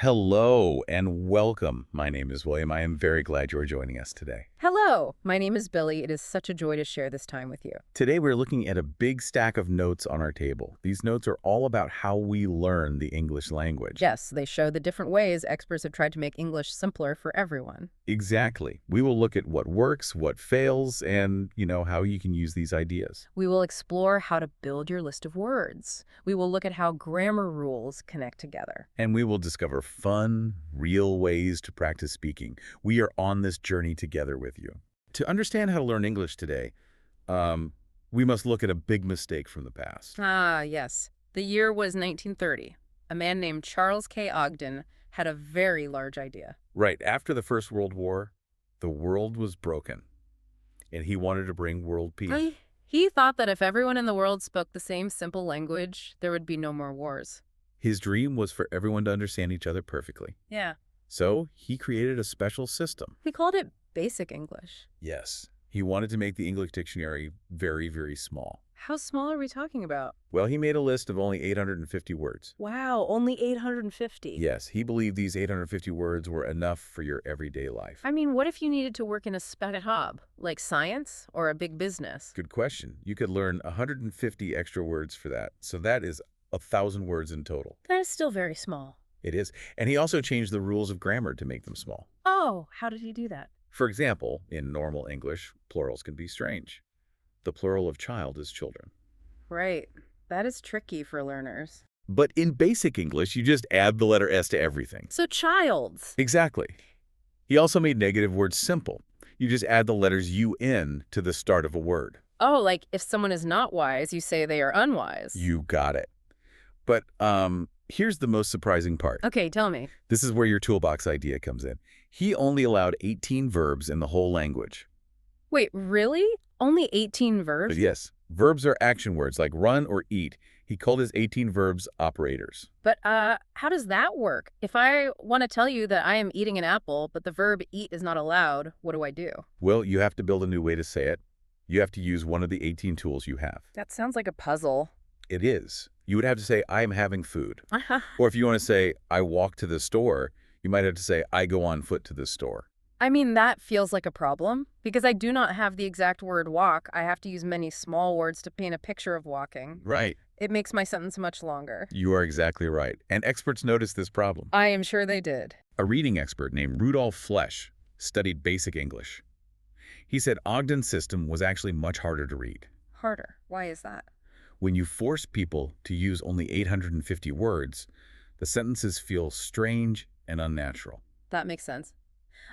Hello and welcome. My name is William. I am very glad you are joining us today. Hello, my name is Billy. It is such a joy to share this time with you. Today we're looking at a big stack of notes on our table. These notes are all about how we learn the English language. Yes, they show the different ways experts have tried to make English simpler for everyone. Exactly. We will look at what works, what fails, and, how you can use these ideas. We will explore how to build your list of words. We will look at how grammar rules connect together. And we will discover fun, real ways to practice speaking. We are on this journey together with you. To understand how to learn English today, we must look at a big mistake from the past. Ah, yes. The year was 1930. A man named Charles K. Ogden had a very large idea. Right after the First World War, the world was broken, and he wanted to bring world peace. He thought that if everyone in the world spoke the same simple language, there would be no more wars. His dream was for everyone to understand each other perfectly. Yeah. So he created a special system. He called it Basic English. Yes, he wanted to make the English dictionary very, very small. How small are we talking about? Well, he made a list of only 850 words. Wow, only 850. Yes, he believed these 850 words were enough for your everyday life. I mean, what if you needed to work in a specific hub, like science or a big business? Good question. You could learn 150 extra words for that. So that is 1,000 words in total. That is still very small. It is. And he also changed the rules of grammar to make them small. Oh, how did he do that? For example, in normal English, plurals can be strange. The plural of child is children. Right. That is tricky for learners. But in basic English, you just add the letter S to everything. So childs. Exactly. He also made negative words simple. You just add the letters UN to the start of a word. Oh, like if someone is not wise, you say they are unwise. You got it. But here's the most surprising part. Okay, tell me. This is where your toolbox idea comes in. He only allowed 18 verbs in the whole language. Wait, really? Only 18 verbs? But yes, verbs are action words like run or eat. He called his 18 verbs operators. But how does that work? If I want to tell you that I am eating an apple, but the verb eat is not allowed, what do I do? Well, you have to build a new way to say it. You have to use one of the 18 tools you have. That sounds like a puzzle. It is. You would have to say, I am having food. Or if you want to say, I walk to the store, you might have to say, I go on foot to the store. I mean, that feels like a problem, because I do not have the exact word walk. I have to use many small words to paint a picture of walking. Right. It makes my sentence much longer. You are exactly right. And experts noticed this problem. I am sure they did. A reading expert named Rudolf Flesch studied basic English. He said Ogden's system was actually much harder to read. Harder. Why is that? When you force people to use only 850 words, the sentences feel strange and unnatural. That makes sense.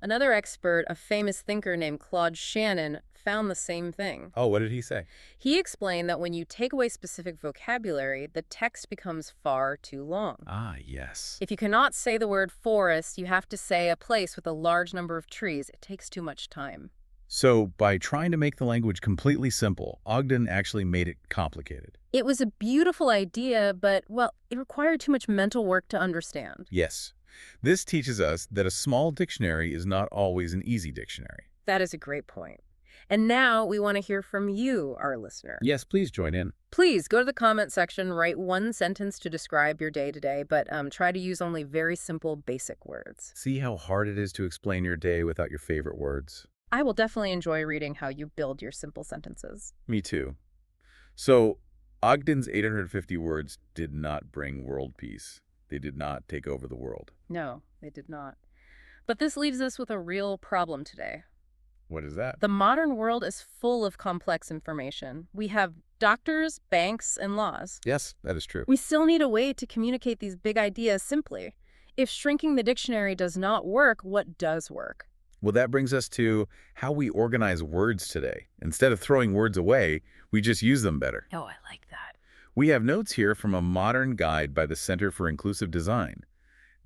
Another expert, a famous thinker named Claude Shannon, found the same thing. Oh, what did he say? He explained that when you take away specific vocabulary, the text becomes far too long. Ah, yes. If you cannot say the word forest, you have to say a place with a large number of trees. It takes too much time. So, by trying to make the language completely simple, Ogden actually made it complicated. It was a beautiful idea, but, well, it required too much mental work to understand. Yes. This teaches us that a small dictionary is not always an easy dictionary. That is a great point. And now we want to hear from you, our listener. Yes, please join in. Please go to the comment section, write one sentence to describe your day today, but try to use only very simple, basic words. See how hard it is to explain your day without your favorite words? I will definitely enjoy reading how you build your simple sentences. Me too. So, Ogden's 850 words did not bring world peace. They did not take over the world. No, they did not. But this leaves us with a real problem today. What is that? The modern world is full of complex information. We have doctors, banks, and laws. Yes, that is true. We still need a way to communicate these big ideas simply. If shrinking the dictionary does not work, what does work? Well, that brings us to how we organize words today. Instead of throwing words away, we just use them better. Oh, I like that. We have notes here from a modern guide by the Center for Inclusive Design.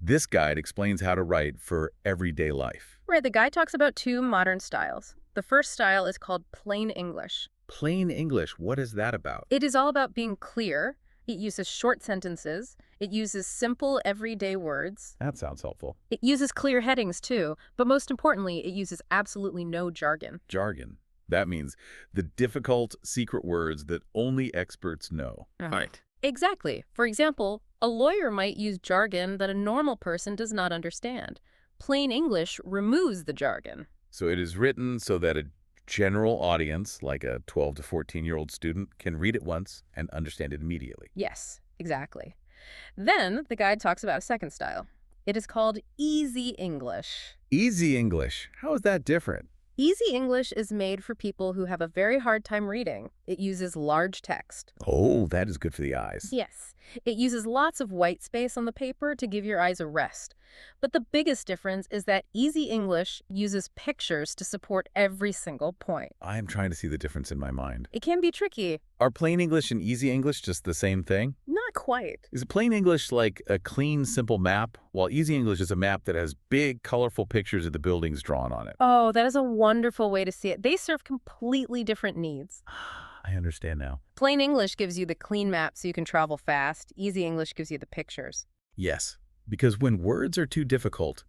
This guide explains how to write for everyday life. Right, the guide talks about two modern styles. The first style is called plain English. Plain English, what is that about? It is all about being clear. It uses short sentences. It uses simple, everyday words. That sounds helpful. It uses clear headings, too. But most importantly, it uses absolutely no jargon. Jargon. That means the difficult, secret words that only experts know. Right. Exactly. For example, A lawyer might use jargon that a normal person does not understand. Plain English removes the jargon. So it is written so that a general audience, like a 12 to 14-year-old student, can read it once and understand it immediately. Yes, exactly. Then the guide talks about a second style. It is called easy English. Easy English. How is that different? Easy English is made for people who have a very hard time reading. It uses large text. Oh, that is good for the eyes. Yes, it uses lots of white space on the paper to give your eyes a rest. But the biggest difference is that Easy English uses pictures to support every single point. I am trying to see the difference in my mind. It can be tricky. Are plain English and easy English just the same thing? Not quite. Is plain English like a clean, simple map, while easy English is a map that has big, colorful pictures of the buildings drawn on it? Oh, that is a wonderful way to see it. They serve completely different needs. I understand now. Plain English gives you the clean map so you can travel fast. Easy English gives you the pictures. Yes, because when words are too difficult,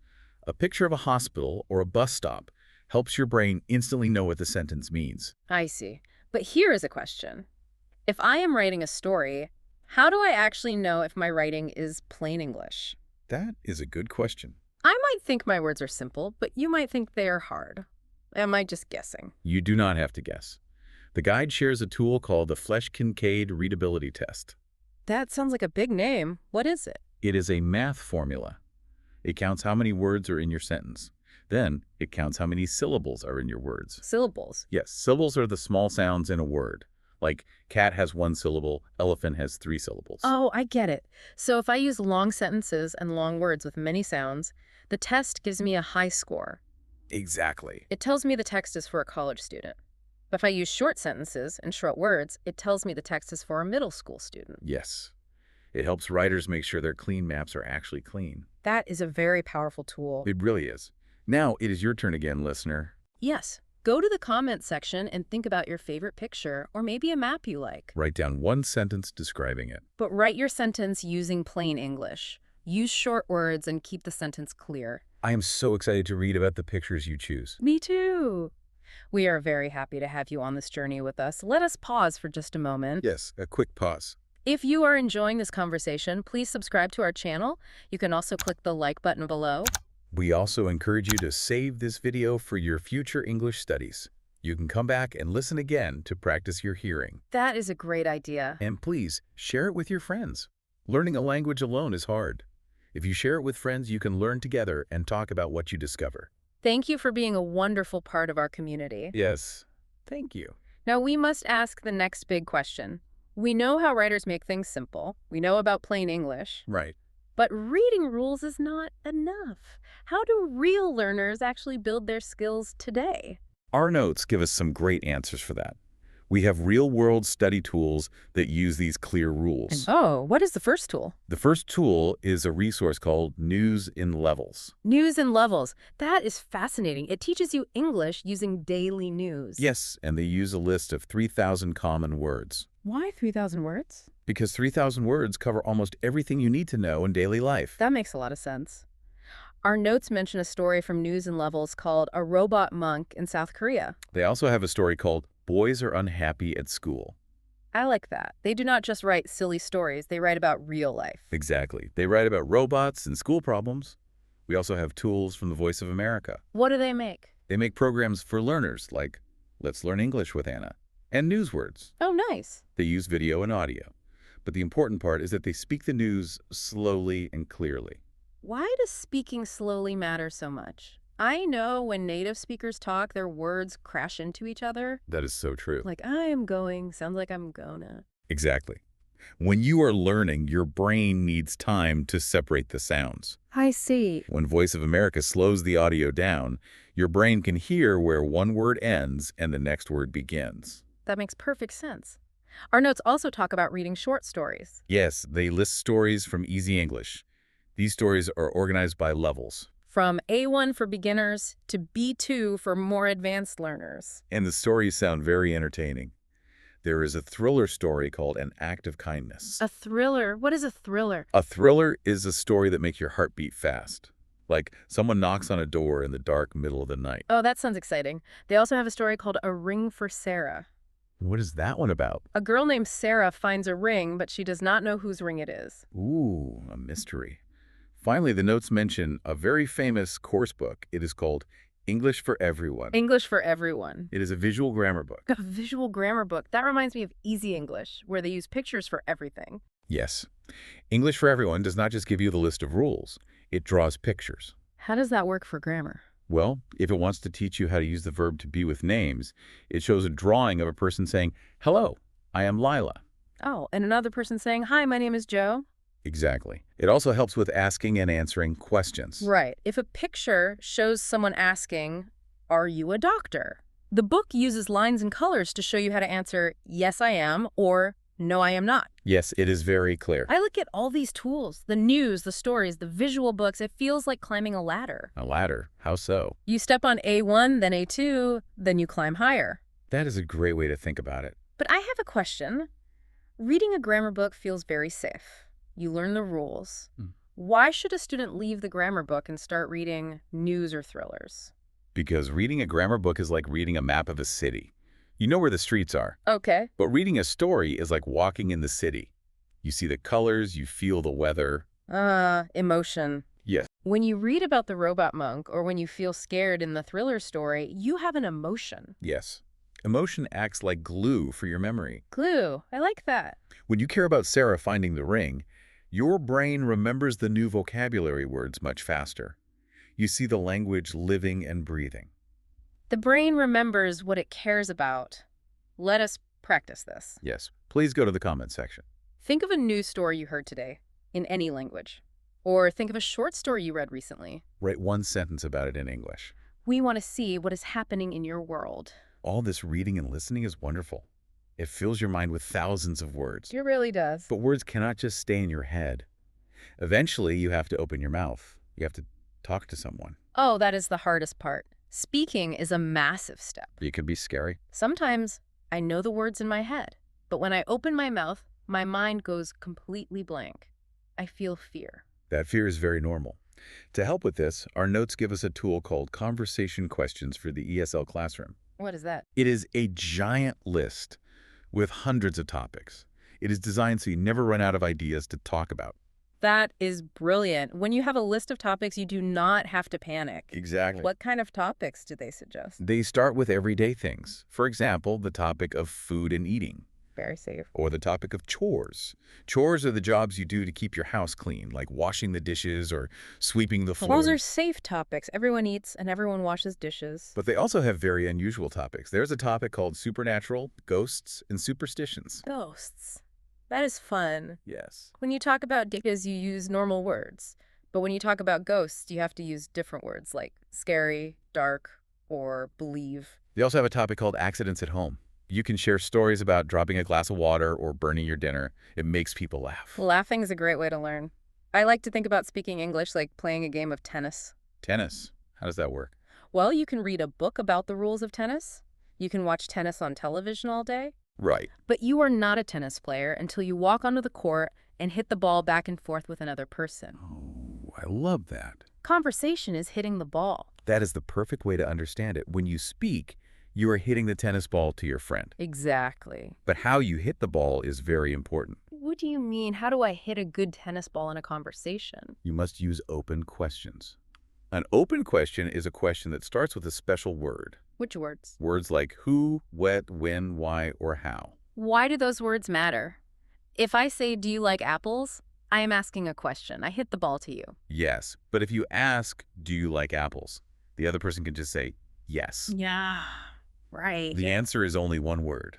a picture of a hospital or a bus stop helps your brain instantly know what the sentence means. I see. But here is a question. If I am writing a story, how do I actually know if my writing is plain English? That is a good question. I might think my words are simple, but you might think they are hard. Am I just guessing? You do not have to guess. The guide shares a tool called the Flesh-Kincaid readability test. That sounds like a big name. What is it? It is a math formula. It counts how many words are in your sentence. Then, it counts how many syllables are in your words. Syllables. Yes, syllables are the small sounds in a word. Like, cat has 1 syllable, elephant has 3 syllables. Oh, I get it. So if I use long sentences and long words with many sounds, the test gives me a high score. Exactly. It tells me the text is for a college student. But if I use short sentences and short words, it tells me the text is for a middle school student. Yes. It helps writers make sure their clean maps are actually clean. That is a very powerful tool. It really is. Now, it is your turn again, listener. Yes. Go to the comments section and think about your favorite picture or maybe a map you like. Write down one sentence describing it. But write your sentence using plain English. Use short words and keep the sentence clear. I am so excited to read about the pictures you choose. Me too. We are very happy to have you on this journey with us. Let us pause for just a moment. Yes, a quick pause. If you are enjoying this conversation, please subscribe to our channel. You can also click the like button below. We also encourage you to save this video for your future English studies. You can come back and listen again to practice your hearing. That is a great idea. And please, share it with your friends. Learning a language alone is hard. If you share it with friends, you can learn together and talk about what you discover. Thank you for being a wonderful part of our community. Yes, thank you. Now we must ask the next big question. We know how writers make things simple. We know about plain English. Right. But reading rules is not enough. How do real learners actually build their skills today? Our notes give us some great answers for that. We have real-world study tools that use these clear rules. Oh, what is the first tool? The first tool is a resource called News in Levels. News in Levels. That is fascinating. It teaches you English using daily news. Yes, and they use a list of 3,000 common words. Why 3,000 words? Because 3,000 words cover almost everything you need to know in daily life. That makes a lot of sense. Our notes mention a story from News in Levels called A Robot Monk in South Korea. They also have a story called Boys Are Unhappy at School. I like that. They do not just write silly stories, they write about real life. Exactly. They write about robots and school problems. We also have tools from the Voice of America. What do they make? They make programs for learners like Let's Learn English with Anna and Newswords. Oh, nice. They use video and audio. But the important part is that they speak the news slowly and clearly. Why does speaking slowly matter so much? I know when native speakers talk, their words crash into each other. That is so true. Like, I am going, sounds like I'm gonna. Exactly. When you are learning, your brain needs time to separate the sounds. I see. When Voice of America slows the audio down, your brain can hear where one word ends and the next word begins. That makes perfect sense. Our notes also talk about reading short stories. Yes, they list stories from Easy English. These stories are organized by levels. From A1 for beginners to B2 for more advanced learners. And the stories sound very entertaining. There is a thriller story called An Act of Kindness. A thriller? What is a thriller? A thriller is a story that makes your heart beat fast. Like someone knocks on a door in the dark middle of the night. Oh, that sounds exciting. They also have a story called A Ring for Sarah. What is that one about? A girl named Sarah finds a ring, but she does not know whose ring it is. Ooh, a mystery. Finally, the notes mention a very famous course book. It is called English for Everyone. English for Everyone. It is a visual grammar book. A visual grammar book. That reminds me of Easy English, where they use pictures for everything. Yes. English for Everyone does not just give you the list of rules. It draws pictures. How does that work for grammar? Well, if it wants to teach you how to use the verb to be with names, it shows a drawing of a person saying, "Hello, I am Lila." Oh, and another person saying, "Hi, my name is Joe." Exactly. It also helps with asking and answering questions. Right. If a picture shows someone asking, "Are you a doctor?" The book uses lines and colors to show you how to answer, "Yes, I am," or "No, I am not." Yes, it is very clear. I look at all these tools, the news, the stories, the visual books. It feels like climbing a ladder. A ladder. How so? You step on A1, then A2, then you climb higher. That is a great way to think about it. But I have a question. Reading a grammar book feels very safe. You learn the rules. Why should a student leave the grammar book and start reading news or thrillers? Because reading a grammar book is like reading a map of a city. You know where the streets are. Okay. But reading a story is like walking in the city. You see the colors, you feel the weather. Emotion. Yes. When you read about the robot monk or when you feel scared in the thriller story, you have an emotion. Yes. Emotion acts like glue for your memory. Glue. I like that. When you care about Sarah finding the ring, your brain remembers the new vocabulary words much faster. You see the language living and breathing. The brain remembers what it cares about. Let us practice this. Yes. Please go to the comment section. Think of a news story you heard today in any language. Or think of a short story you read recently. Write one sentence about it in English. We want to see what is happening in your world. All this reading and listening is wonderful. It fills your mind with thousands of words. It really does. But words cannot just stay in your head. Eventually, you have to open your mouth. You have to talk to someone. Oh, that is the hardest part. Speaking is a massive step. It can be scary. Sometimes I know the words in my head, but when I open my mouth, my mind goes completely blank. I feel fear. That fear is very normal. To help with this, our notes give us a tool called Conversation Questions for the ESL Classroom. What is that? It is a giant list with hundreds of topics. It is designed so you never run out of ideas to talk about. That is brilliant. When you have a list of topics, you do not have to panic. Exactly. What kind of topics do they suggest? They start with everyday things. For example, the topic of food and eating. Very safe. Or the topic of chores. Chores are the jobs you do to keep your house clean, like washing the dishes or sweeping the floors. Those are safe topics. Everyone eats and everyone washes dishes. But they also have very unusual topics. There's a topic called supernatural, ghosts, and superstitions. Ghosts. That is fun. Yes. When you talk about dishes, you use normal words. But when you talk about ghosts, you have to use different words like scary, dark, or believe. They also have a topic called accidents at home. You can share stories about dropping a glass of water or burning your dinner. It makes people laugh. Laughing is a great way to learn. I like to think about speaking English like playing a game of tennis. Tennis. How does that work? Well, you can read a book about the rules of tennis. You can watch tennis on television all day. Right. But you are not a tennis player until you walk onto the court and hit the ball back and forth with another person. Oh, I love that. Conversation is hitting the ball. That is the perfect way to understand it. When you speak, you are hitting the tennis ball to your friend. Exactly. But how you hit the ball is very important. What do you mean? How do I hit a good tennis ball in a conversation? You must use open questions. An open question is a question that starts with a special word. Which words? Words like who, what, when, why, or how. Why do those words matter? If I say, "Do you like apples?" I am asking a question. I hit the ball to you. Yes, but if you ask, do you like apples? The other person can just say, yes. Yeah, right. The answer is only one word.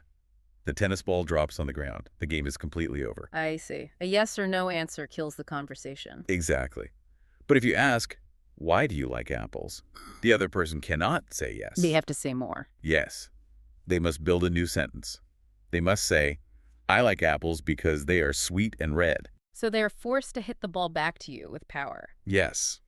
The tennis ball drops on the ground. The game is completely over. I see. A yes or no answer kills the conversation. Exactly. But if you ask, why do you like apples? The other person cannot say yes. They have to say more. Yes. They must build a new sentence. They must say, I like apples because they are sweet and red. So they are forced to hit the ball back to you with power. Yes.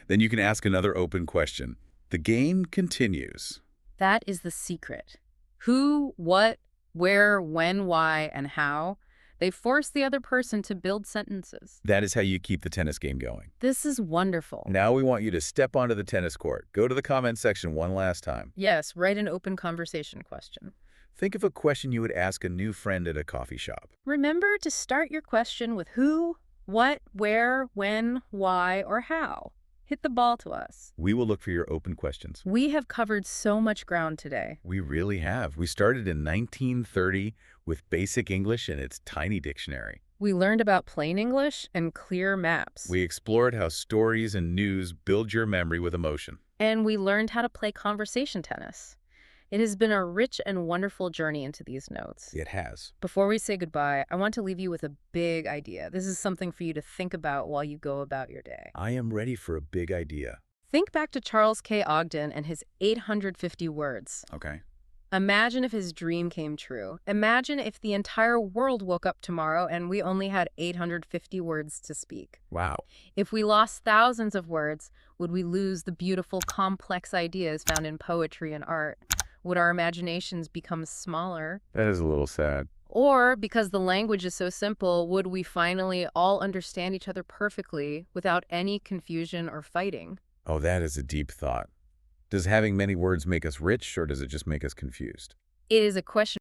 Then you can ask another open question. The game continues. That is the secret. Who, what, where, when, why, and how. They force the other person to build sentences. That is how you keep the tennis game going. This is wonderful. Now we want you to step onto the tennis court. Go to the comment section one last time. Yes, write an open conversation question. Think of a question you would ask a new friend at a coffee shop. Remember to start your question with who, what, where, when, why, or how. Hit the ball to us. We will look for your open questions. We have covered so much ground today. We really have. We started in 1930 with basic English and its tiny dictionary. We learned about plain English and clear maps. We explored how stories and news build your memory with emotion. And we learned how to play conversation tennis. It has been a rich and wonderful journey into these notes. It has. Before we say goodbye, I want to leave you with a big idea. This is something for you to think about while you go about your day. I am ready for a big idea. Think back to Charles K. Ogden and his 850 words. Okay. Imagine if his dream came true. Imagine if the entire world woke up tomorrow and we only had 850 words to speak. Wow. If we lost thousands of words, would we lose the beautiful, complex ideas found in poetry and art? Would our imaginations become smaller? That is a little sad. Or, because the language is so simple, would we finally all understand each other perfectly without any confusion or fighting? Oh, that is a deep thought. Does having many words make us rich, or does it just make us confused? It is a question